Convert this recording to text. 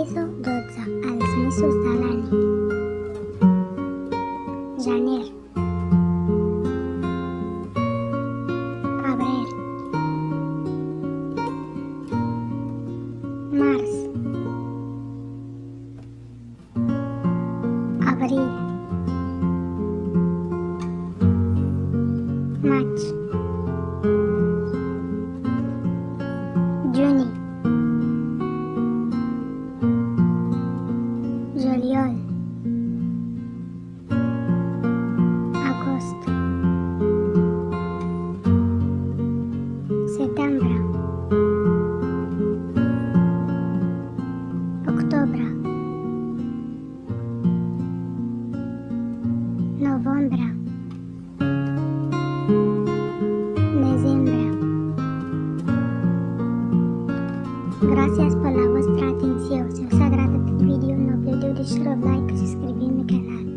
Episodio 12. Els mesos de l'any. Gener, febrer, març, abril, maig, juny, juliol, agost, setembre, octubre, novembre, desembre. Gràcies per la vostra atenció. Si us ha agradat el vídeo, no oblideu deixar un like i subscriure al canal.